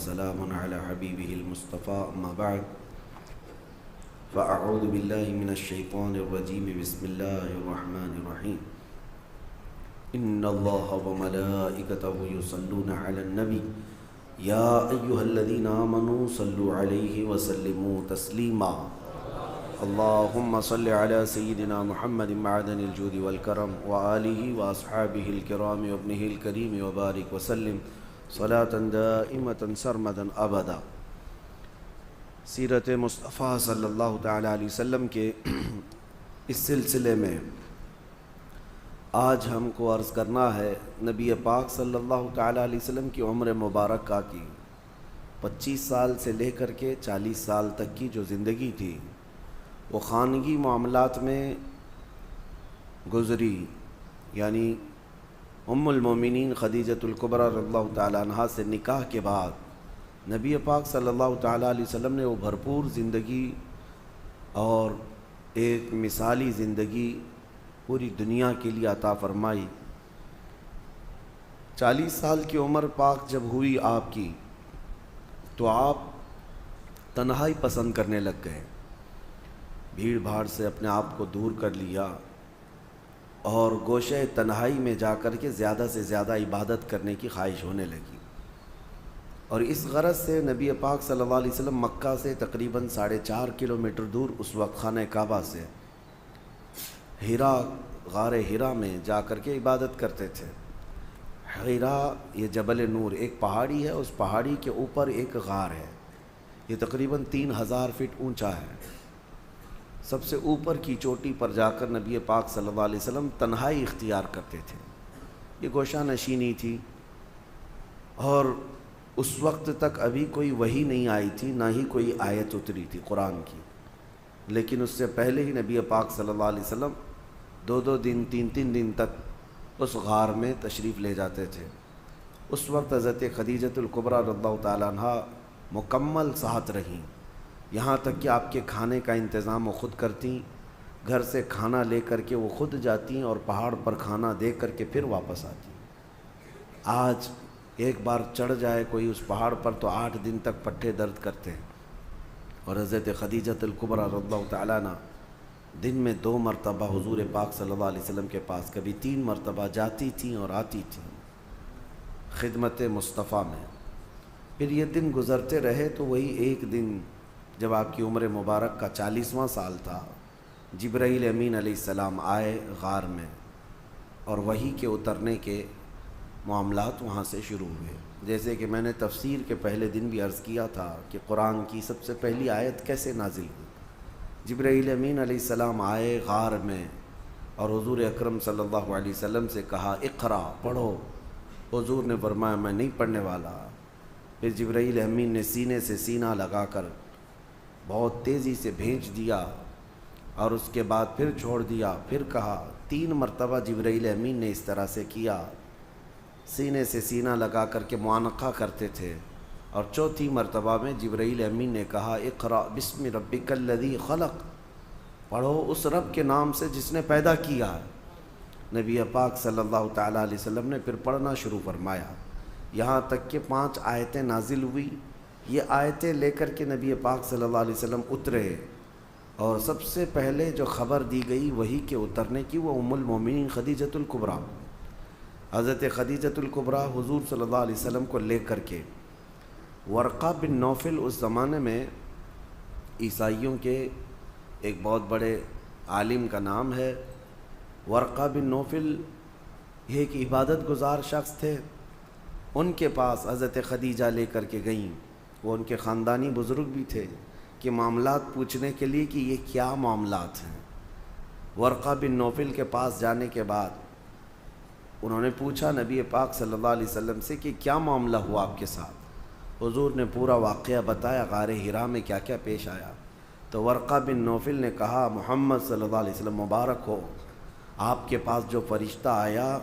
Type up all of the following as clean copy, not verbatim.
سلام على حبيبه المصطفى أما بعد فأعوذ بالله من الشيطان الرجيم بسم الله الرحمن الرحيم إن الله وملائكته يصلون على النبي يا أيها الذين آمنوا صلوا عليه وسلموا تسليما اللهم صل على سيدنا محمد معدن الجود والكرم وآله وأصحابه الكرام وابنه الكريم وبارك وسلم صلاة دائمة سرمدا ابدا۔ سیرت مصطفیٰ صلی اللہ تعالیٰ علیہ وسلم کے اس سلسلے میں آج ہم کو عرض کرنا ہے نبی پاک صلی اللہ تعالیٰ علیہ وسلم کی عمر مبارکہ کی 25 سال سے لے کر کے 40 سال تک کی جو زندگی تھی وہ خانگی معاملات میں گزری، یعنی ام المومنین خدیجۃ الکبریٰ رضی اللہ تعالیٰ عنہا سے نکاح کے بعد نبی پاک صلی اللہ تعالیٰ علیہ وسلم نے وہ بھرپور زندگی اور ایک مثالی زندگی پوری دنیا کے لیے عطا فرمائی۔ 40 سال کی عمر پاک جب ہوئی آپ کی تو آپ تنہائی پسند کرنے لگ گئے، بھیڑ بھاڑ سے اپنے آپ کو دور کر لیا اور گوشہ تنہائی میں جا کر کے زیادہ سے زیادہ عبادت کرنے کی خواہش ہونے لگی، اور اس غرض سے نبی پاک صلی اللہ علیہ وسلم مکہ سے تقریباً 4.5 کلومیٹر دور اس وقت خانہ کعبہ سے غار ہیرا میں جا کر کے عبادت کرتے تھے۔ ہیرا یہ جبل نور ایک پہاڑی ہے، اس پہاڑی کے اوپر ایک غار ہے، یہ تقریباً 3000 فٹ اونچا ہے۔ سب سے اوپر کی چوٹی پر جا کر نبی پاک صلی اللہ علیہ وسلم تنہائی اختیار کرتے تھے۔ یہ گوشہ نشینی تھی اور اس وقت تک ابھی کوئی وحی نہیں آئی تھی، نہ ہی کوئی آیت اتری تھی قرآن کی، لیکن اس سے پہلے ہی نبی پاک صلی اللہ علیہ وسلم 2 دن 3 دن تک اس غار میں تشریف لے جاتے تھے۔ اس وقت حضرت خدیجۃ الکبریٰ رضی اللہ تعالیٰ عنہا مکمل ساتھ رہیں، یہاں تک کہ آپ کے کھانے کا انتظام وہ خود کرتیں، گھر سے کھانا لے کر کے وہ خود جاتیں اور پہاڑ پر کھانا دے کر کے پھر واپس آتیں۔ آج ایک بار چڑھ جائے کوئی اس پہاڑ پر تو 8 دن تک پٹھے درد کرتے ہیں، اور حضرت خدیجۃ الکبریٰ رضی اللہ تعالیٰ عنہ دن میں 2 مرتبہ حضور پاک صلی اللہ علیہ وسلم کے پاس، کبھی 3 مرتبہ جاتی تھیں اور آتی تھیں خدمت مصطفیٰ میں۔ پھر یہ دن گزرتے رہے تو وہی ایک دن جب آپ کی عمر مبارک کا 40واں سال تھا، جبرائیل امین علیہ السلام آئے غار میں، اور وحی کے اترنے کے معاملات وہاں سے شروع ہوئے۔ جیسے کہ میں نے تفسیر کے پہلے دن بھی عرض کیا تھا کہ قرآن کی سب سے پہلی آیت کیسے نازل ہوئی۔ جبرائیل امین علیہ السلام آئے غار میں اور حضور اکرم صلی اللہ علیہ وسلم سے کہا اقرا، پڑھو۔ حضور نے فرمایا میں نہیں پڑھنے والا۔ پھر جبرائیل امین نے سینے سے سینہ لگا کر بہت تیزی سے بھیج دیا اور اس کے بعد پھر چھوڑ دیا، پھر کہا۔ 3 مرتبہ جبرائیل امین نے اس طرح سے کیا، سینے سے سینہ لگا کر کے معانقہ کرتے تھے، اور 4تھی مرتبہ میں جبرائیل امین نے کہا اقرأ بسم ربک الذی خلق، پڑھو اس رب کے نام سے جس نے پیدا کیا۔ نبی پاک صلی اللہ تعالیٰ علیہ وسلم نے پھر پڑھنا شروع فرمایا، یہاں تک کہ 5 آیتیں نازل ہوئی۔ یہ آیتیں لے کر کے نبی پاک صلی اللہ علیہ وسلم اترے، اور سب سے پہلے جو خبر دی گئی وحی کے اترنے کی وہ ام المومنین خدیجۃ الکبریٰ، حضرت خدیجۃ الکبریٰ حضور صلی اللہ علیہ وسلم کو لے کر کے ورقہ بن نوفل، اس زمانے میں عیسائیوں کے ایک بہت بڑے عالم کا نام ہے ورقہ بن نوفل، یہ ایک عبادت گزار شخص تھے، ان کے پاس حضرت خدیجہ لے کر کے گئیں۔ وہ ان کے خاندانی بزرگ بھی تھے کہ معاملات پوچھنے کے لیے کہ یہ کیا معاملات ہیں۔ ورقہ بن نوفل کے پاس جانے کے بعد انہوں نے پوچھا نبی پاک صلی اللہ علیہ وسلم سے کہ کیا معاملہ ہوا آپ کے ساتھ۔ حضور نے پورا واقعہ بتایا غار ہیرا میں کیا کیا پیش آیا۔ تو ورقہ بن نوفل نے کہا محمد صلی اللہ علیہ وسلم مبارک ہو، آپ کے پاس جو فرشتہ آیا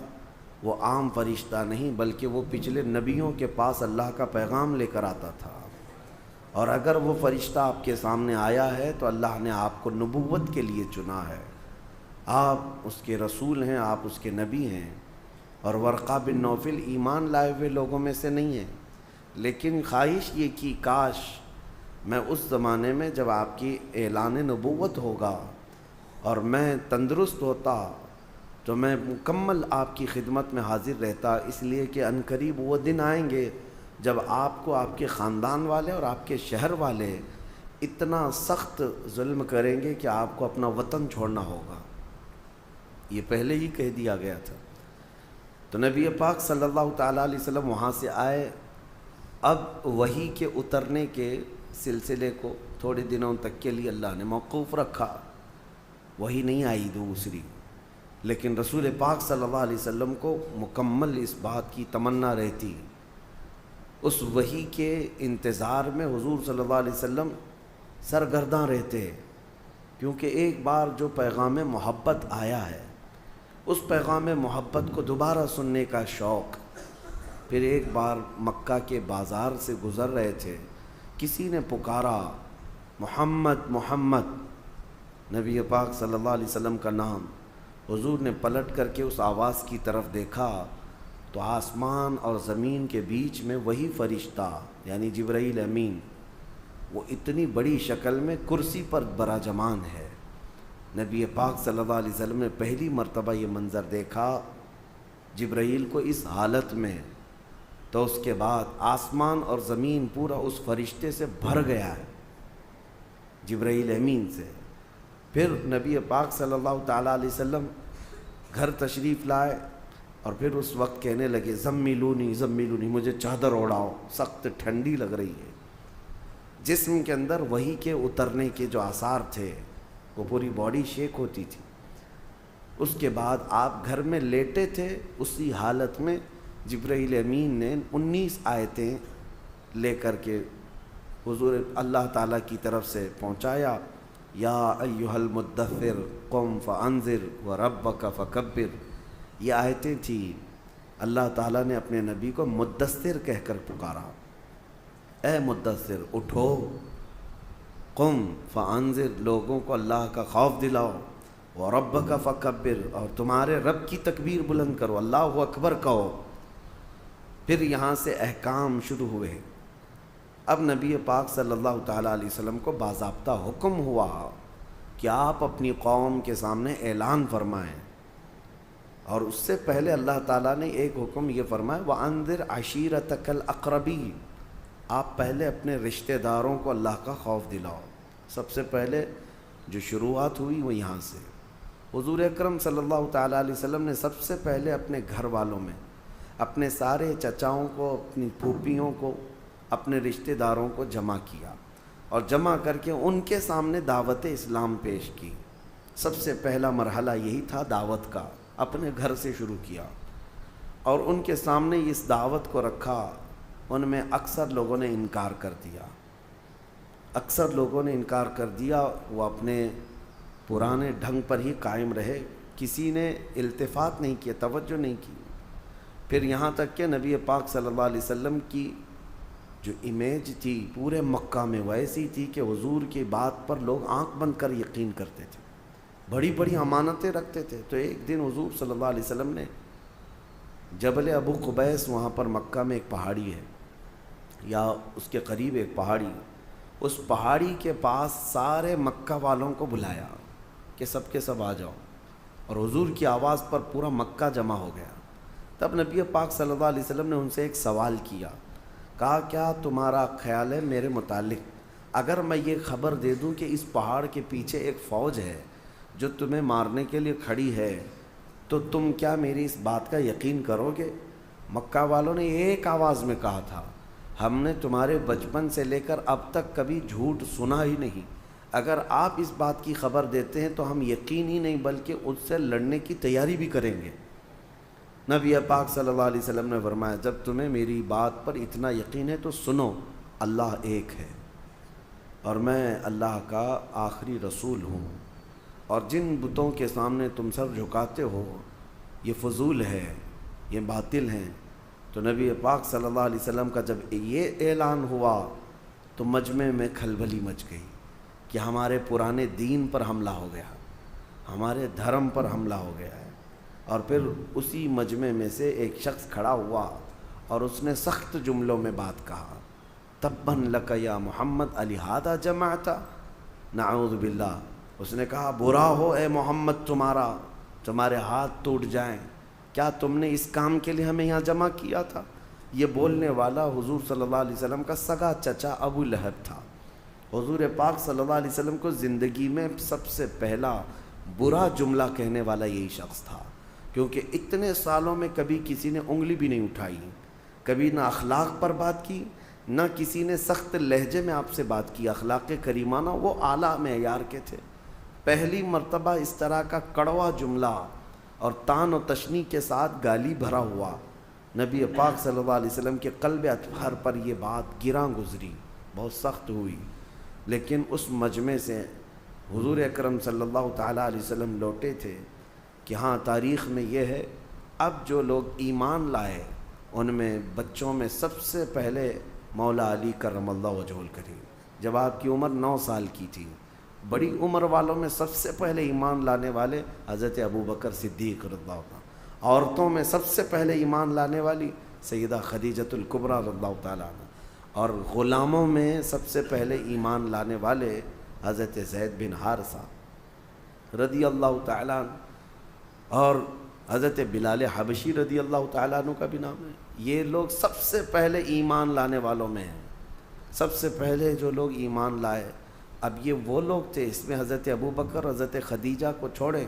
وہ عام فرشتہ نہیں بلکہ وہ پچھلے نبیوں کے پاس اللہ کا پیغام لے کر آتا تھا، اور اگر وہ فرشتہ آپ کے سامنے آیا ہے تو اللہ نے آپ کو نبوت کے لیے چنا ہے، آپ اس کے رسول ہیں، آپ اس کے نبی ہیں۔ اور ورقہ بن نوفل ایمان لائے ہوئے لوگوں میں سے نہیں ہیں، لیکن خواہش یہ کی کاش میں اس زمانے میں جب آپ کی اعلان نبوت ہوگا اور میں تندرست ہوتا تو میں مکمل آپ کی خدمت میں حاضر رہتا، اس لیے کہ عنقریب وہ دن آئیں گے جب آپ کو آپ کے خاندان والے اور آپ کے شہر والے اتنا سخت ظلم کریں گے کہ آپ کو اپنا وطن چھوڑنا ہوگا۔ یہ پہلے ہی کہہ دیا گیا تھا۔ تو نبی پاک صلی اللہ تعالیٰ علیہ وسلم وہاں سے آئے۔ اب وحی کے اترنے کے سلسلے کو تھوڑے دنوں تک کے لیے اللہ نے موقوف رکھا، وحی نہیں آئی دوسری، لیکن رسول پاک صلی اللہ علیہ وسلم کو مکمل اس بات کی تمنا رہتی۔ اس وحی کے انتظار میں حضور صلی اللہ علیہ وسلم سرگرداں رہتے، کیونکہ ایک بار جو پیغام محبت آیا ہے اس پیغام محبت کو دوبارہ سننے کا شوق۔ پھر ایک بار مکہ کے بازار سے گزر رہے تھے، کسی نے پکارا محمد محمد، نبی پاک صلی اللہ علیہ وسلم کا نام۔ حضور نے پلٹ کر کے اس آواز کی طرف دیکھا تو آسمان اور زمین کے بیچ میں وہی فرشتہ یعنی جبرائیل امین، وہ اتنی بڑی شکل میں کرسی پر براجمان ہے۔ نبی پاک صلی اللہ علیہ وسلم نے پہلی مرتبہ یہ منظر دیکھا جبرائیل کو اس حالت میں، تو اس کے بعد آسمان اور زمین پورا اس فرشتے سے بھر گیا ہے، جبرائیل امین سے۔ پھر نبی پاک صلی اللہ تعالیٰ علیہ وسلم گھر تشریف لائے اور پھر اس وقت کہنے لگے زمیلونی زمیلونی، مجھے چادر اوڑھاؤ، سخت ٹھنڈی لگ رہی ہے۔ جسم کے اندر وحی کے اترنے کے جو آثار تھے، وہ پوری باڈی شیک ہوتی تھی۔ اس کے بعد آپ گھر میں لیٹے تھے، اسی حالت میں جبرائیل امین نے 19 آیتیں لے کر کے حضور اللہ تعالیٰ کی طرف سے پہنچایا۔ یا ایھا المدثر قم فانذر وربک فکبر، یہ آیتیں تھیں۔ اللہ تعالیٰ نے اپنے نبی کو مدثر کہہ کر پکارا، اے مدثر اٹھو، قم فانذر، لوگوں کو اللہ کا خوف دلاؤ، وربک فکبر، اور تمہارے رب کی تکبیر بلند کرو، اللہ اکبر کہو۔ پھر یہاں سے احکام شروع ہوئے۔ اب نبی پاک صلی اللہ تعالیٰ علیہ وسلم کو باضابطہ حکم ہوا کہ آپ اپنی قوم کے سامنے اعلان فرمائیں، اور اس سے پہلے اللہ تعالیٰ نے ایک حکم یہ فرمایا وَأَنذِرْ عَشِيرَتَكَ الْأَقْرَبِينَ، آپ پہلے اپنے رشتہ داروں کو اللہ کا خوف دلاؤ۔ سب سے پہلے جو شروعات ہوئی وہ یہاں سے۔ حضور اکرم صلی اللہ تعالیٰ علیہ وسلم نے سب سے پہلے اپنے گھر والوں میں اپنے سارے چچاؤں کو، اپنی پھوپھیوں کو، اپنے رشتہ داروں کو جمع کیا، اور جمع کر کے ان کے سامنے دعوت اسلام پیش کی۔ سب سے پہلا مرحلہ یہی تھا دعوت کا، اپنے گھر سے شروع کیا، اور ان کے سامنے اس دعوت کو رکھا۔ ان میں اکثر لوگوں نے انکار کر دیا، اکثر لوگوں نے انکار کر دیا، وہ اپنے پرانے ڈھنگ پر ہی قائم رہے، کسی نے التفات نہیں کیا، توجہ نہیں کی۔ پھر یہاں تک کہ نبی پاک صلی اللہ علیہ وسلم کی جو امیج تھی پورے مکہ میں وہ ایسی تھی کہ حضور کی بات پر لوگ آنکھ بند کر یقین کرتے تھے، بڑی بڑی امانتیں رکھتے تھے۔ تو ایک دن حضور صلی اللہ علیہ وسلم نے جبل ابو قبیس، وہاں پر مکہ میں ایک پہاڑی ہے یا اس کے قریب ایک پہاڑی، اس پہاڑی کے پاس سارے مکہ والوں کو بلایا کہ سب کے سب آ جاؤ، اور حضور کی آواز پر پورا مکہ جمع ہو گیا۔ تب نبی پاک صلی اللہ علیہ وسلم نے ان سے ایک سوال کیا، کہا کیا تمہارا خیال ہے میرے متعلق اگر میں یہ خبر دے دوں کہ اس پہاڑ کے پیچھے ایک فوج ہے جو تمہیں مارنے کے لیے کھڑی ہے، تو تم کیا میری اس بات کا یقین کرو گے؟ مکہ والوں نے ایک آواز میں کہا تھا، ہم نے تمہارے بچپن سے لے کر اب تک کبھی جھوٹ سنا ہی نہیں، اگر آپ اس بات کی خبر دیتے ہیں تو ہم یقین ہی نہیں بلکہ اس سے لڑنے کی تیاری بھی کریں گے۔ نبی پاک صلی اللہ علیہ وسلم نے فرمایا جب تمہیں میری بات پر اتنا یقین ہے تو سنو، اللہ ایک ہے اور میں اللہ کا آخری رسول ہوں، اور جن بتوں کے سامنے تم سر جھکاتے ہو یہ فضول ہے، یہ باطل ہیں۔ تو نبی پاک صلی اللہ علیہ وسلم کا جب یہ اعلان ہوا تو مجمع میں کھلبلی مچ گئی کہ ہمارے پرانے دین پر حملہ ہو گیا، ہمارے دھرم پر حملہ ہو گیا ہے۔ اور پھر اسی مجمع میں سے ایک شخص کھڑا ہوا اور اس نے سخت جملوں میں بات کہا، تبن لک یا محمد الہذا جمعتا، نعوذ باللہ، اس نے کہا برا ہو اے محمد تمہارے ہاتھ ٹوٹ جائیں، کیا تم نے اس کام کے لیے ہمیں یہاں جمع کیا تھا؟ یہ بولنے والا حضور صلی اللہ علیہ وسلم کا سگا چچا ابو لہب تھا۔ حضور پاک صلی اللہ علیہ وسلم کو زندگی میں سب سے پہلا برا جملہ کہنے والا یہی شخص تھا، کیونکہ اتنے سالوں میں کبھی کسی نے انگلی بھی نہیں اٹھائی، کبھی نہ اخلاق پر بات کی، نہ کسی نے سخت لہجے میں آپ سے بات کی۔ اخلاق کریمانہ وہ اعلیٰ معیار کے تھے۔ پہلی مرتبہ اس طرح کا کڑوا جملہ اور طعن و تشنیع کے ساتھ گالی بھرا ہوا نبی پاک صلی اللہ علیہ وسلم کے قلب اطہر پر یہ بات گراں گزری، بہت سخت ہوئی۔ لیکن اس مجمع سے حضور اکرم صلی اللہ تعالیٰ علیہ وسلم لوٹے تھے کہ ہاں تاریخ میں یہ ہے، اب جو لوگ ایمان لائے ان میں بچوں میں سب سے پہلے مولا علی کرم اللہ وجہہ الکریم، جب آپ کی عمر 9 سال کی تھی۔ بڑی عمر والوں میں سب سے پہلے ایمان لانے والے حضرت ابوبکر صدیق رضی اللہ عنہ، عورتوں میں سب سے پہلے ایمان لانے والی سیدہ خدیجۃ الکبریٰ رضی اللہ تعالیٰ عنہ، اور غلاموں میں سب سے پہلے ایمان لانے والے حضرت زید بن حارثہ رضی اللہ تعالیٰ عنہ، اور حضرت بلال حبشی رضی اللہ تعالیٰ عنہ کا بھی نام ہے۔ یہ لوگ سب سے پہلے ایمان لانے والوں میں ہیں، سب سے پہلے جو لوگ ایمان لائے۔ اب یہ وہ لوگ تھے، اس میں حضرت ابوبکر حضرت خدیجہ کو چھوڑیں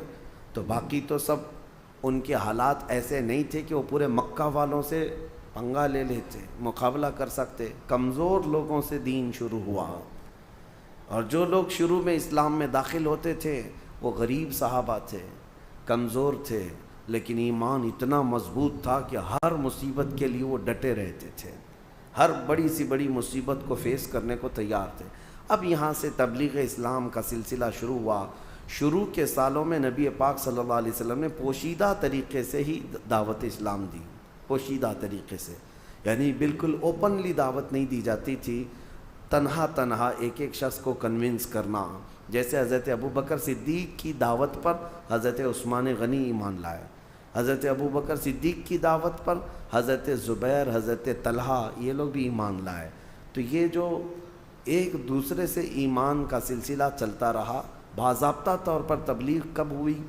تو باقی تو سب ان کے حالات ایسے نہیں تھے کہ وہ پورے مکہ والوں سے پنگا لے لیتے، مقابلہ کر سکتے۔ کمزور لوگوں سے دین شروع ہوا، اور جو لوگ شروع میں اسلام میں داخل ہوتے تھے وہ غریب صحابہ تھے، کمزور تھے، لیکن ایمان اتنا مضبوط تھا کہ ہر مصیبت کے لیے وہ ڈٹے رہتے تھے، ہر بڑی سی بڑی مصیبت کو فیس کرنے کو تیار تھے۔ اب یہاں سے تبلیغ اسلام کا سلسلہ شروع ہوا۔ شروع کے سالوں میں نبی پاک صلی اللہ علیہ وسلم نے پوشیدہ طریقے سے ہی دعوت اسلام دی، پوشیدہ طریقے سے، یعنی بالکل اوپنلی دعوت نہیں دی جاتی تھی، تنہا ایک ایک شخص کو کنونس کرنا۔ جیسے حضرت ابوبکر صدیق کی دعوت پر حضرت عثمان غنی ایمان لائے، حضرت ابوبکر صدیق کی دعوت پر حضرت زبیر، حضرت طلحہ، یہ لوگ بھی ایمان لائے۔ تو یہ جو ایک دوسرے سے ایمان کا سلسلہ چلتا رہا۔ باضابطہ طور پر تبلیغ کب ہوئی؟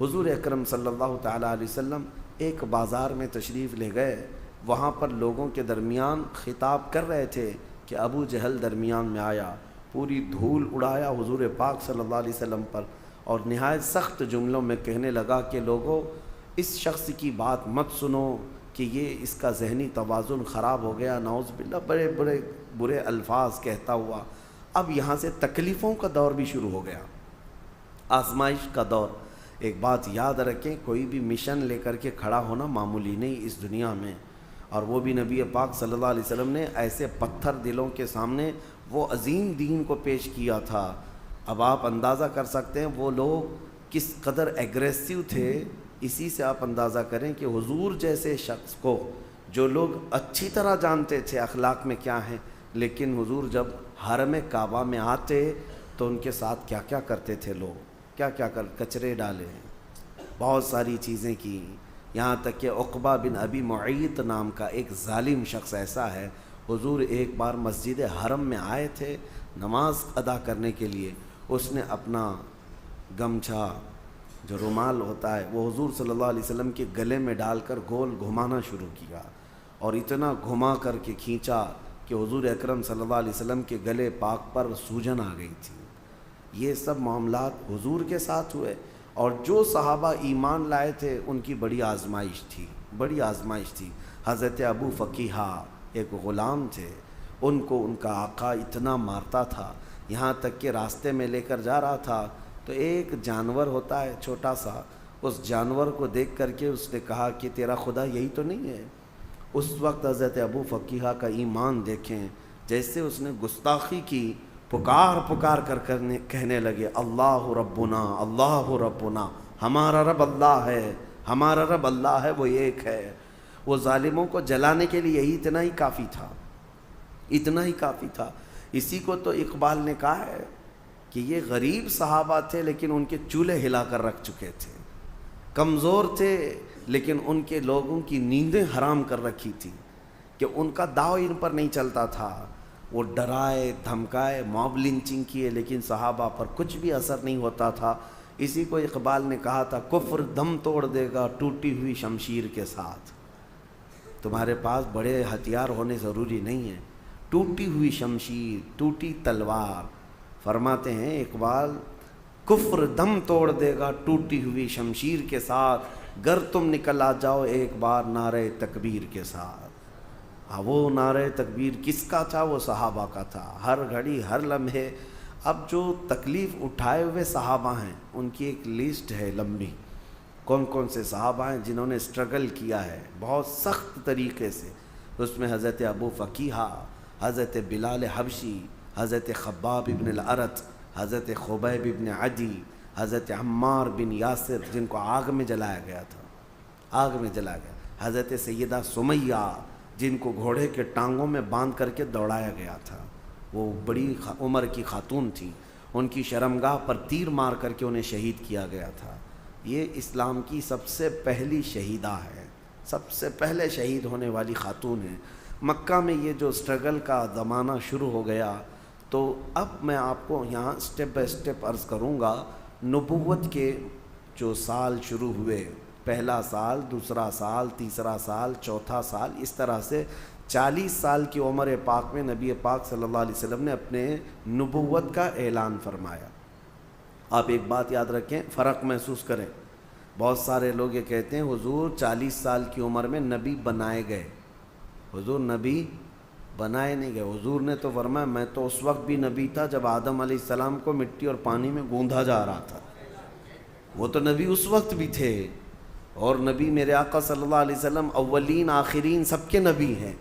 حضور اکرم صلی اللہ تعالیٰ علیہ وسلم ایک بازار میں تشریف لے گئے، وہاں پر لوگوں کے درمیان خطاب کر رہے تھے کہ ابو جہل درمیان میں آیا، پوری دھول اڑایا حضور پاک صلی اللہ علیہ وسلم پر، اور نہایت سخت جملوں میں کہنے لگا کہ لوگوں اس شخص کی بات مت سنو کہ یہ اس کا ذہنی توازن خراب ہو گیا، نعوذ باللہ، بڑے بڑے برے الفاظ کہتا ہوا۔ اب یہاں سے تکلیفوں کا دور بھی شروع ہو گیا، آزمائش کا دور۔ ایک بات یاد رکھیں، کوئی بھی مشن لے کر کے کھڑا ہونا معمولی نہیں اس دنیا میں، اور وہ بھی نبی پاک صلی اللہ علیہ وسلم نے ایسے پتھر دلوں کے سامنے وہ عظیم دین کو پیش کیا تھا۔ اب آپ اندازہ کر سکتے ہیں وہ لوگ کس قدر ایگریسو تھے، اسی سے آپ اندازہ کریں کہ حضور جیسے شخص کو جو لوگ اچھی طرح جانتے تھے اخلاق میں کیا ہیں، لیکن حضور جب حرم کعبہ میں آتے تو ان کے ساتھ کیا کیا کرتے تھے لوگ، کیا کیا کچرے ڈالے، بہت ساری چیزیں کی، یہاں تک کہ عقبہ بن ابی معیط نام کا ایک ظالم شخص ایسا ہے، حضور ایک بار مسجد حرم میں آئے تھے نماز ادا کرنے کے لیے، اس نے اپنا گمچھا جو رومال ہوتا ہے وہ حضور صلی اللہ علیہ وسلم کے گلے میں ڈال کر گول گھمانا شروع کیا، اور اتنا گھما کر کے کھینچا کہ حضور اکرم صلی اللہ علیہ وسلم کے گلے پاک پر سوجن آ گئی تھی۔ یہ سب معاملات حضور کے ساتھ ہوئے، اور جو صحابہ ایمان لائے تھے ان کی بڑی آزمائش تھی، بڑی آزمائش تھی۔ حضرت ابو فقیہہ ایک غلام تھے، ان کو ان کا آقا اتنا مارتا تھا، یہاں تک کہ راستے میں لے کر جا رہا تھا تو ایک جانور ہوتا ہے چھوٹا سا، اس جانور کو دیکھ کر کے اس نے کہا کہ تیرا خدا یہی تو نہیں ہے۔ اس وقت حضرت ابو فقیہہ کا ایمان دیکھیں، جیسے اس نے گستاخی کی، پکار کر کہنے لگے اللہ ربنا اللہ ربنا، ہمارا رب اللہ ہے، ہمارا رب اللہ ہے، وہ ایک ہے۔ وہ ظالموں کو جلانے کے لیے یہی اتنا ہی کافی تھا، اتنا ہی کافی تھا۔ اسی کو تو اقبال نے کہا ہے کہ یہ غریب صحابہ تھے لیکن ان کے چولہے ہلا کر رکھ چکے تھے، کمزور تھے لیکن ان کے لوگوں کی نیندیں حرام کر رکھی تھی، کہ ان کا داؤ ان پر نہیں چلتا تھا، وہ ڈرائے دھمکائے موب لنچنگ کیے لیکن صحابہ پر کچھ بھی اثر نہیں ہوتا تھا۔ اسی کو اقبال نے کہا تھا کفر دم توڑ دے گا ٹوٹی ہوئی شمشیر کے ساتھ۔ تمہارے پاس بڑے ہتھیار ہونے ضروری نہیں ہیں، ٹوٹی ہوئی شمشیر، ٹوٹی تلوار۔ فرماتے ہیں اقبال کفر دم توڑ دے گا ٹوٹی ہوئی شمشیر کے ساتھ، گر تم نکل آ جاؤ ایک بار نعرہ تکبیر کے ساتھ۔ ہاں وہ نعرہ تکبیر کس کا تھا؟ وہ صحابہ کا تھا۔ ہر گھڑی ہر لمحے اب جو تکلیف اٹھائے ہوئے صحابہ ہیں ان کی ایک لسٹ ہے لمبی، کون کون سے صحابہ ہیں جنہوں نے اسٹرگل کیا ہے بہت سخت طریقے سے۔ اس میں حضرت ابو فقیہہ، حضرت بلال حبشی، حضرت خباب ابن الارت، حضرت خبیب ابن عدی، حضرت عمار بن یاسر جن کو آگ میں جلایا گیا تھا، آگ میں جلایا گیا، حضرت سیدہ سمیہ جن کو گھوڑے کے ٹانگوں میں باندھ کر کے دوڑایا گیا تھا، وہ بڑی عمر کی خاتون تھی، ان کی شرمگاہ پر تیر مار کر کے انہیں شہید کیا گیا تھا۔ یہ اسلام کی سب سے پہلی شہیدہ ہے، سب سے پہلے شہید ہونے والی خاتون ہے۔ مکہ میں یہ جو اسٹرگل کا زمانہ شروع ہو گیا، تو اب میں آپ کو یہاں سٹیپ بائی سٹیپ عرض کروں گا۔ نبوت کے جو سال شروع ہوئے، پہلا سال، دوسرا سال، تیسرا سال، چوتھا سال، اس طرح سے 40 سال کی عمر پاک میں نبی پاک صلی اللہ علیہ وسلم نے اپنے نبوت کا اعلان فرمایا۔ آپ ایک بات یاد رکھیں، فرق محسوس کریں۔ بہت سارے لوگ یہ کہتے ہیں حضور 40 سال کی عمر میں نبی بنائے گئے۔ حضور نبی بنائے نہیں گئے، حضور نے تو فرمایا میں تو اس وقت بھی نبی تھا جب آدم علیہ السلام کو مٹی اور پانی میں گوندھا جا رہا تھا، وہ تو نبی اس وقت بھی تھے۔ اور نبی میرے آقا صلی اللہ علیہ وسلم اولین آخرین سب کے نبی ہیں،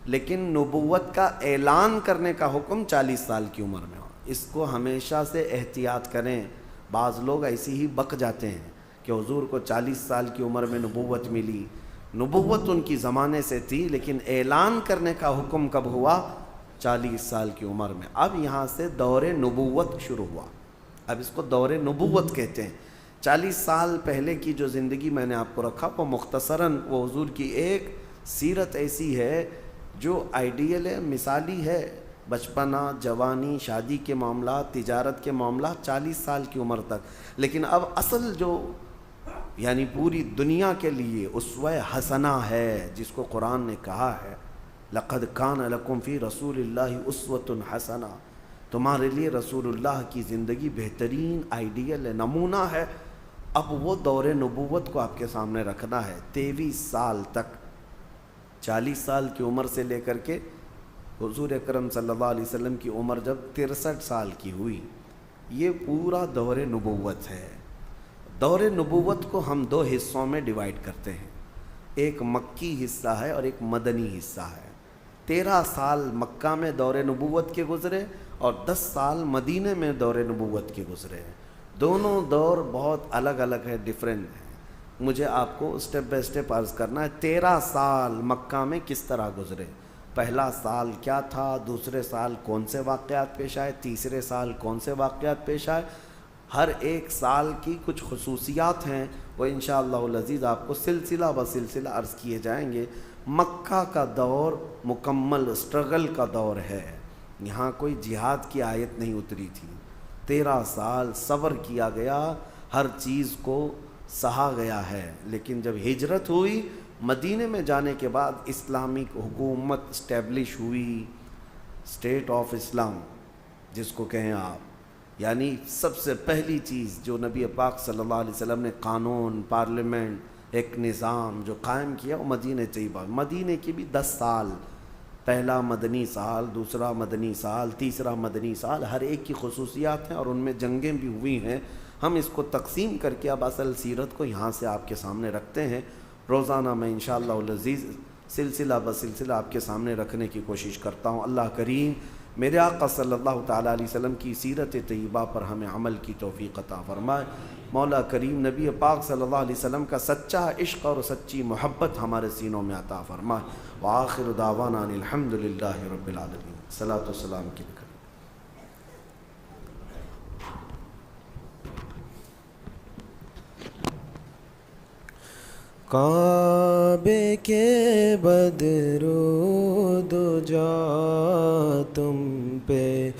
لیکن نبوت کا اعلان کرنے کا حکم 40 سال کی عمر میں ہو۔ اس کو ہمیشہ سے احتیاط کریں۔ بعض لوگ ایسے ہی بک جاتے ہیں کہ حضور کو 40 سال کی عمر میں نبوت ملی۔ نبوت ان کی زمانے سے تھی، لیکن اعلان کرنے کا حکم کب ہوا؟ 40 سال کی عمر میں۔ اب یہاں سے دور نبوت شروع ہوا، اب اس کو دور نبوت کہتے ہیں۔ 40 سال پہلے کی جو زندگی میں نے آپ کو رکھا وہ مختصراً وہ حضور کی ایک سیرت ایسی ہے جو آئیڈیل ہے، مثالی ہے۔ بچپنا، جوانی، شادی کے معاملات، تجارت کے معاملات 40 سال کی عمر تک۔ لیکن اب اصل جو یعنی پوری دنیا کے لیے اسوہ حسنہ ہے، جس کو قرآن نے کہا ہے لَقَدْ كَانَ لَكُمْ فِي رَسُولِ اللَّهِ أُسْوَةٌ حَسَنَةٌ، تمہارے لیے رسول اللہ کی زندگی بہترین آئیڈیل ہے، نمونہ ہے۔ اب وہ دور نبوت کو آپ کے سامنے رکھنا ہے۔ 23 سال تک، 40 سال کی عمر سے لے کر کے حضور اکرم صلی اللہ علیہ وسلم کی عمر جب 63 سال کی ہوئی، یہ پورا دور نبوت ہے۔ دور نبوت کو ہم 2 حصوں میں ڈیوائیڈ کرتے ہیں، ایک مکی حصہ ہے اور ایک مدنی حصہ ہے۔ 13 سال مکہ میں دور نبوت کے گزرے اور 10 سال مدینے میں دور نبوت کے گزرے۔ دونوں دور بہت الگ الگ ہے، ڈیفرنٹ ہیں۔ مجھے آپ کو اسٹیپ بائی اسٹیپ عرض کرنا ہے 13 سال مکہ میں کس طرح گزرے۔ پہلا سال کیا تھا، دوسرے سال کون سے واقعات پیش آئے، تیسرے سال کون سے واقعات پیش آئے۔ ہر ایک سال کی کچھ خصوصیات ہیں، وہ انشاءاللہ العزیز آپ کو سلسلہ بسلسلہ عرض کیے جائیں گے۔ مکہ کا دور مکمل اسٹرگل کا دور ہے، یہاں کوئی جہاد کی آیت نہیں اتری تھی۔ 13 سال صبر کیا گیا، ہر چیز کو سہا گیا ہے۔ لیکن جب ہجرت ہوئی، مدینے میں جانے کے بعد اسلامک حکومت اسٹیبلش ہوئی، اسٹیٹ آف اسلام جس کو کہیں آپ، یعنی سب سے پہلی چیز جو نبی پاک صلی اللہ علیہ وسلم نے قانون، پارلیمنٹ، ایک نظام جو قائم کیا وہ مدینہ طیبہ۔ مدینہ کی بھی 10 سال، پہلا مدنی سال، دوسرا مدنی سال، تیسرا مدنی سال، ہر ایک کی خصوصیات ہیں اور ان میں جنگیں بھی ہوئی ہیں۔ ہم اس کو تقسیم کر کے اب اصل سیرت کو یہاں سے آپ کے سامنے رکھتے ہیں۔ روزانہ میں انشاءاللہ العزیز سلسلہ بسلسلہ آپ کے سامنے رکھنے کی کوشش کرتا ہوں۔ اللہ کریم میرے آقا صلی اللہ تعالیٰ علیہ وسلم کی سیرت طیبہ پر ہمیں عمل کی توفیق عطا فرمائے۔ مولا کریم نبی پاک صلی اللہ علیہ وسلم کا سچا عشق اور سچی محبت ہمارے سینوں میں عطا فرمائے۔ وآخر دعوانا ان الحمد للہ رب العالمین۔ صلاۃ والسلام کی کریں۔ کعبے کے بدرود جا تم پہ